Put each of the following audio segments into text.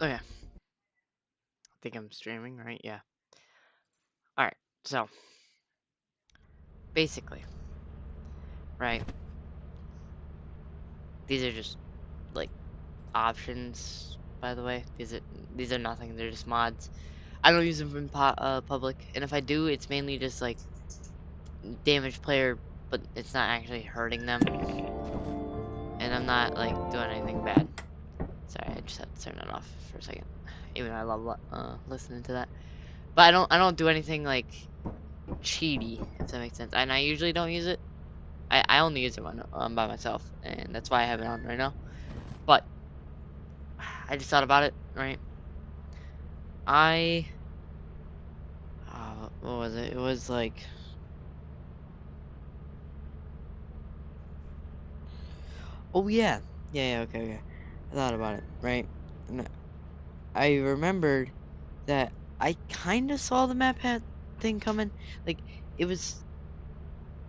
Okay, I think I'm streaming, right? Yeah. Alright, so, basically, right? These are just, like, options, by the way. These are nothing, they're just mods. I don't use them in public, and if I do, it's mainly just, like, damage player, but it's not actually hurting them. And I'm not, like, doing anything bad. Sorry, I just had to turn that off for a second. Even though I love listening to that. But I don't do anything like cheaty, if that makes sense. And I usually don't use it. I only use it when I'm by myself, and that's why I have it on right now. But I just thought about it, right? I what was it? It was like, oh yeah, yeah, okay, okay. I thought about it, right? And I remembered that I kind of saw the map hat thing coming. Like it was,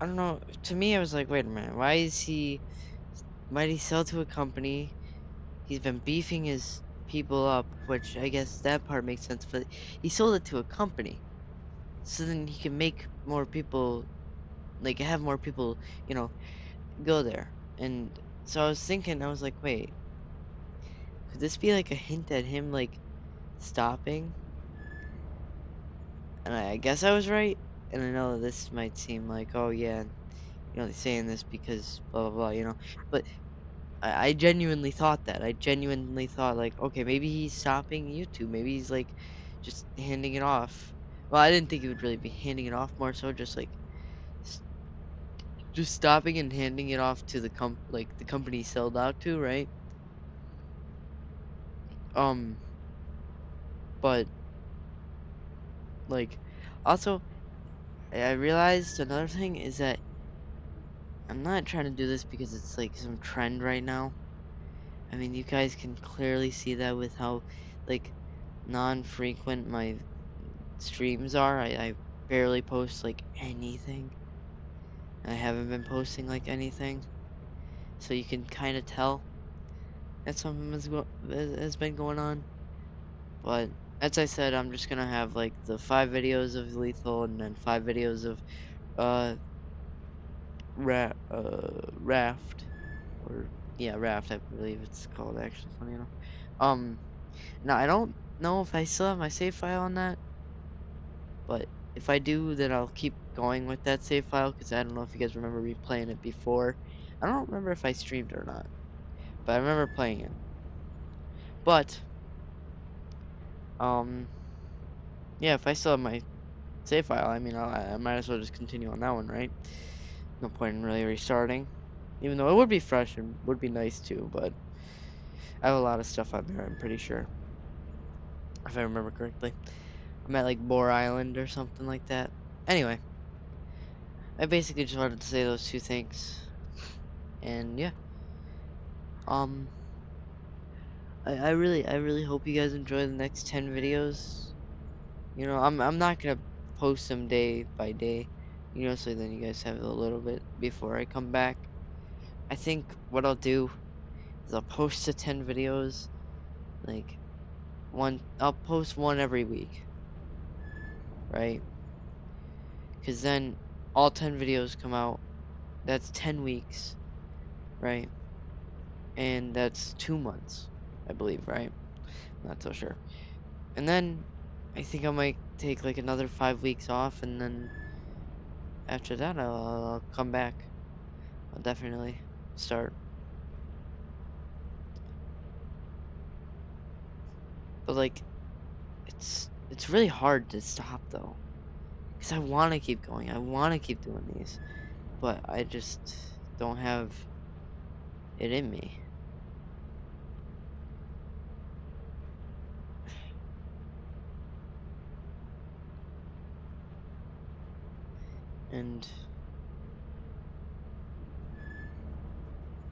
I don't know. To me, I was like, wait a minute, why did he sell to a company? He's been beefing his people up, which I guess that part makes sense, but he sold it to a company. So then he can make more people, like have more people, you know, go there. And so I was thinking, I was like, wait, could this be like a hint at him like stopping? And I guess I was right. And I know this might seem like, oh yeah, they're saying this because blah blah blah, But I genuinely thought that. I genuinely thought like, okay, maybe he's stopping YouTube. Maybe he's like just handing it off. Well, I didn't think he would really be handing it off, more so just like s- just stopping and handing it off to the company he sold out to, right? Um, but like also I realized another thing is that I'm not trying to do this because it's like some trend right now. I mean, you guys can clearly see that with how like non-frequent my streams are. I barely post like anything. I haven't been posting like anything. So you can kind of tell that something has been going on. But as I said, I'm just gonna have like the 5 videos of Lethal and then 5 videos of uh, Raft. Or yeah, Raft, I believe it's called, actually, funny enough. Um Now I don't know if I still have my save file on that, but if I do, then I'll keep going with that save file, because I don't know if you guys remember me playing it before. I don't remember if I streamed or not, but I remember playing it. But, um, yeah, if I still have my save file, I mean, I might as well just continue on that one, right? No point in really restarting. Even though it would be fresh and would be nice too, but I have a lot of stuff on there, I'm pretty sure. If I remember correctly. I'm at like Boar Island or something like that. Anyway, I basically just wanted to say those two things. And yeah. Um I really hope you guys enjoy the next 10 videos. I'm not gonna post them day by day, so then you guys have a little bit before I come back. I think what I'll do is I'll post the 10 videos, like I'll post one every week, right? Because then all 10 videos come out. That's 10 weeks, right? And that's 2 months, I believe, right? Not so sure. And then I think I might take like another 5 weeks off, and then after that I'll come back. I'll definitely start. But like it's really hard to stop though, because I want to keep going. I want to keep doing these, but I just don't have it in me. And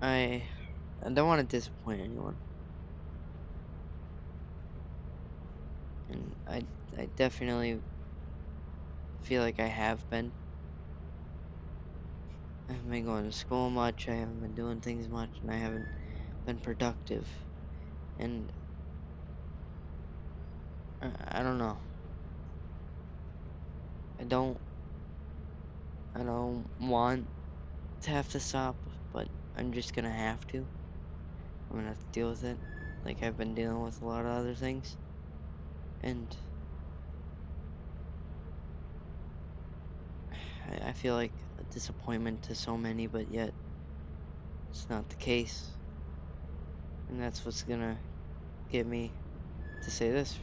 I I don't want to disappoint anyone. And I definitely feel like I have been. I haven't been going to school much, I haven't been doing things much, and I haven't been productive. And I don't know. I don't I don't want to have to stop, but I'm just gonna have to. I'm gonna have to deal with it, like I've been dealing with a lot of other things. And I feel like a disappointment to so many, but yet it's not the case. And that's what's gonna get me to say this.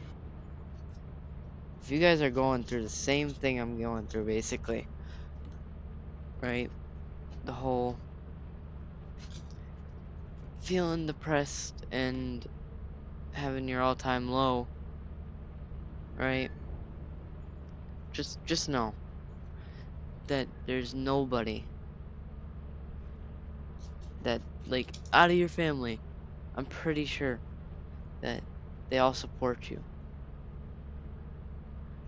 If you guys are going through the same thing I'm going through, basically, right? The whole feeling depressed and having your all-time low, right? Just know that there's nobody that, like, out of your family, I'm pretty sure that they all support you.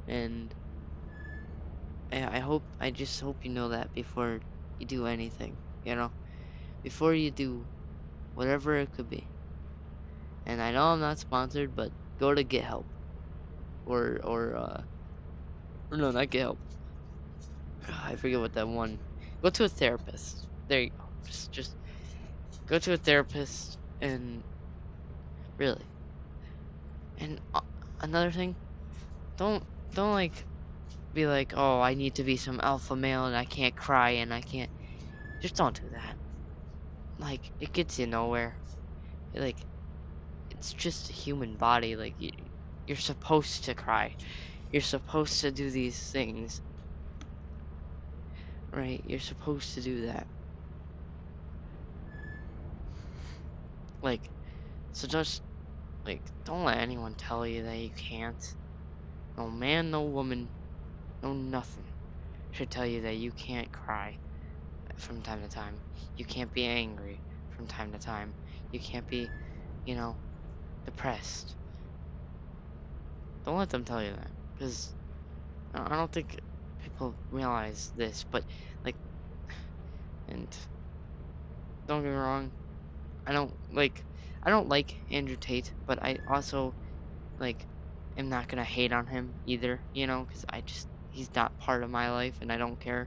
And I just hope you know that before you do anything, you know? Before you do whatever it could be. And I know I'm not sponsored, but go to Get Help. Or no, not Get Help. I forget what that one. Go to a therapist. There you go. Just go to a therapist and really. And another thing, don't don't like be like, "Oh, I need to be some alpha male and I can't cry and I can't." Just don't do that. Like it gets you nowhere. Like it's just a human body. Like you're supposed to cry. You're supposed to do these things, right? You're supposed to do that. Like so just like don't let anyone tell you that you can't. No man, no woman, no nothing should tell you that you can't cry from time to time. You can't be angry from time to time. You can't be, you know, depressed. Don't let them tell you that. Because I don't think people realize this, but, like, and don't get me wrong, I don't like Andrew Tate, but I also, like, am not gonna hate on him either, you know, because he's not part of my life and I don't care.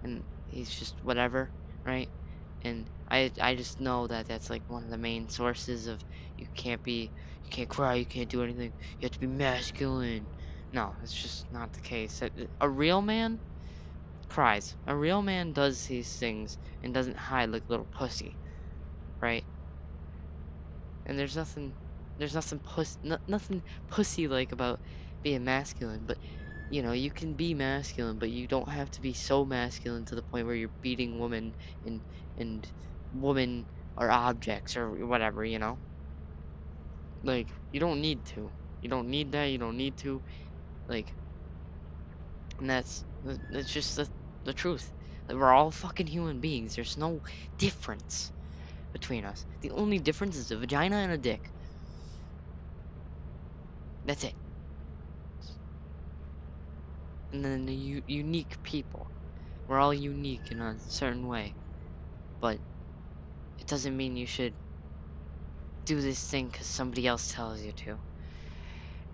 And he's just whatever, right? And I just know that that's like one of the main sources of you can't cry, you can't do anything, you have to be masculine. No, it's just not the case. A real man cries. A real man does these things and doesn't hide like a little pussy, right? And nothing pussy like about being masculine, but you know, you can be masculine, but you don't have to be so masculine to the point where you're beating women and and women are objects or whatever, you know? Like you don't need to. You don't need that, you don't need to. Like and that's just the truth. Like we're all fucking human beings. There's no difference between us. The only difference is a vagina and a dick. That's it. And then the unique people. We're all unique in a certain way, but it doesn't mean you should do this thing because somebody else tells you to.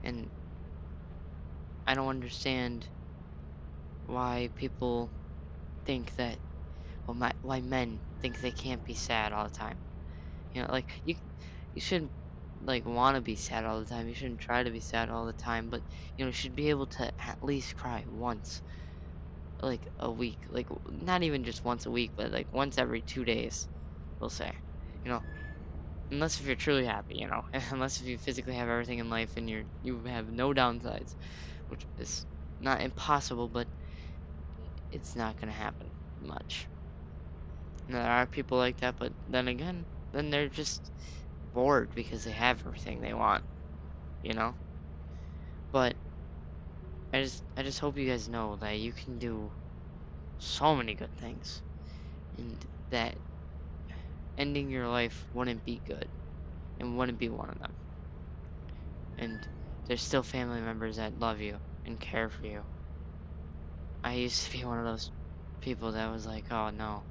And I don't understand why people think that, well, why men think they can't be sad all the time. You know, like you shouldn't like want to be sad all the time. You shouldn't try to be sad all the time, but you know, you should be able to at least cry once, like a week, like not even just once a week, but like once every 2 days, we'll say. You know, unless if you're truly happy, you know, unless if you physically have everything in life and you have no downsides, which is not impossible, but it's not gonna happen much. And there are people like that, but then again, then they're just bored because they have everything they want, you know? But I just hope you guys know that you can do so many good things and that ending your life wouldn't be good and wouldn't be one of them. And there's still family members that love you and care for you. I used to be one of those people that was like, oh no,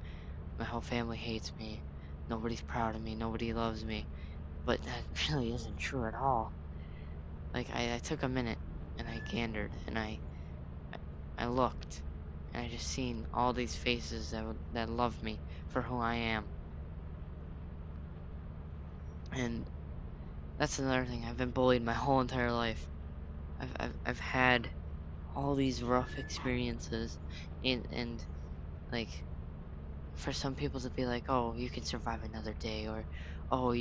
my whole family hates me. Nobody's proud of me. Nobody loves me. But that really isn't true at all. Like I took a minute and I gandered and I looked and I just seen all these faces that love me for who I am. And that's another thing. I've been bullied my whole entire life. I've had all these rough experiences, and like for some people to be like, oh, you can survive another day, or oh,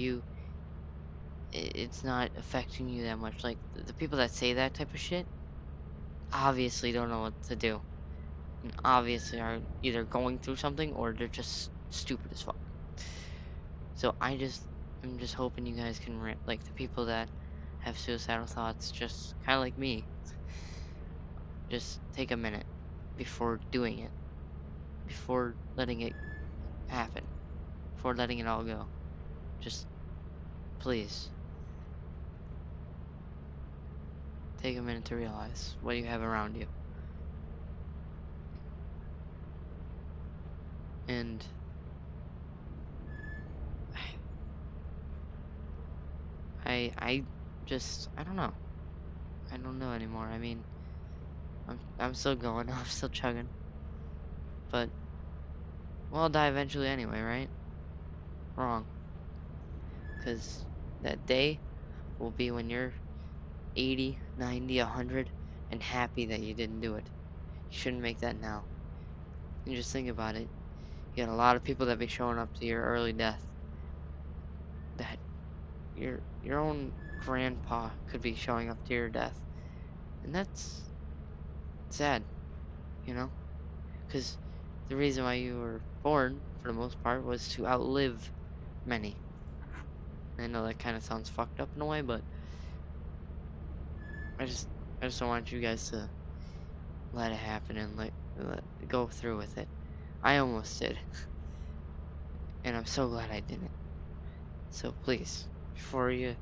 it's not affecting you that much. Like the people that say that type of shit obviously don't know what to do, and obviously are either going through something or they're just stupid as fuck. So I'm just hoping you guys can like the people that have suicidal thoughts, just kind of like me, just take a minute before doing it, before letting it happen, before letting it all go. Just please take a minute to realize what you have around you. And I just I don't know. I don't know anymore. I mean, I'm still going. I'm still chugging. But well, I'll die eventually anyway, right? Wrong. Cause that day will be when you're 80, 90, 100 and happy that you didn't do it. You shouldn't make that now. And just think about it. You got a lot of people that be showing up to your early death that your own grandpa could be showing up to your death. And that's sad, you know? Because the reason why you were born, for the most part, was to outlive many. I know that kind of sounds fucked up in a way, but I just I just don't want you guys to let it happen and let go through with it. I almost did, and I'm so glad I didn't. So please, before you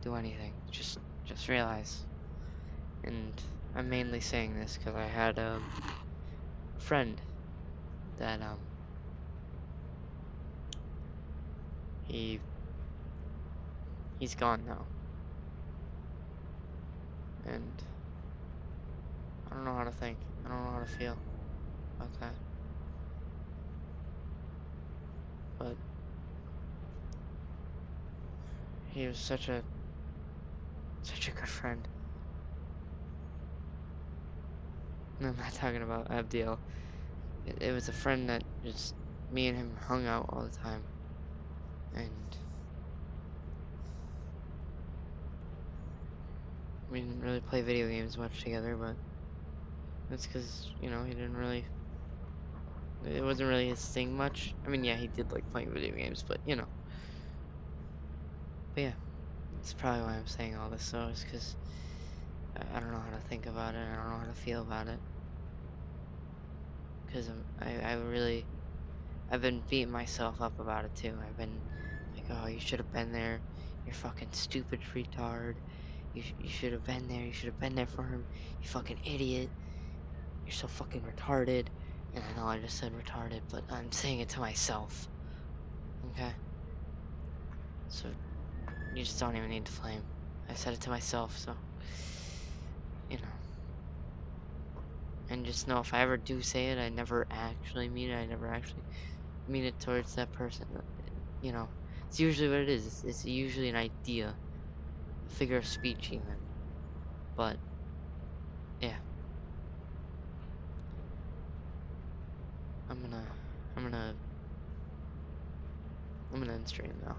do anything, just realize. And I'm mainly saying this because I had a friend that he he's gone now, and I don't know how to think. I don't know how to feel about that. But he was such a good friend. No, I'm not talking about Abdiel. It was a friend that just me and him hung out all the time, and we didn't really play video games much together. But that's because he didn't really. It wasn't really his thing much. I mean, yeah, he did like playing video games, but But yeah, that's probably why I'm saying all this. So it's because I don't know how to think about it. I don't know how to feel about it. Because I really I've been beating myself up about it too. I've been like, oh, you should have been there. You're fucking stupid retard. You should have been there. You should have been there for him. You fucking idiot. You're so fucking retarded. And I know I just said retarded, but I'm saying it to myself. Okay? So you just don't even need to flame. I said it to myself, so you know. And just know if I ever do say it, I never actually mean it. I never actually mean it towards that person. You know, it's usually what it is. It's usually an idea, a figure of speech even. But yeah, I'm gonna, I'm gonna, I'm gonna end stream now.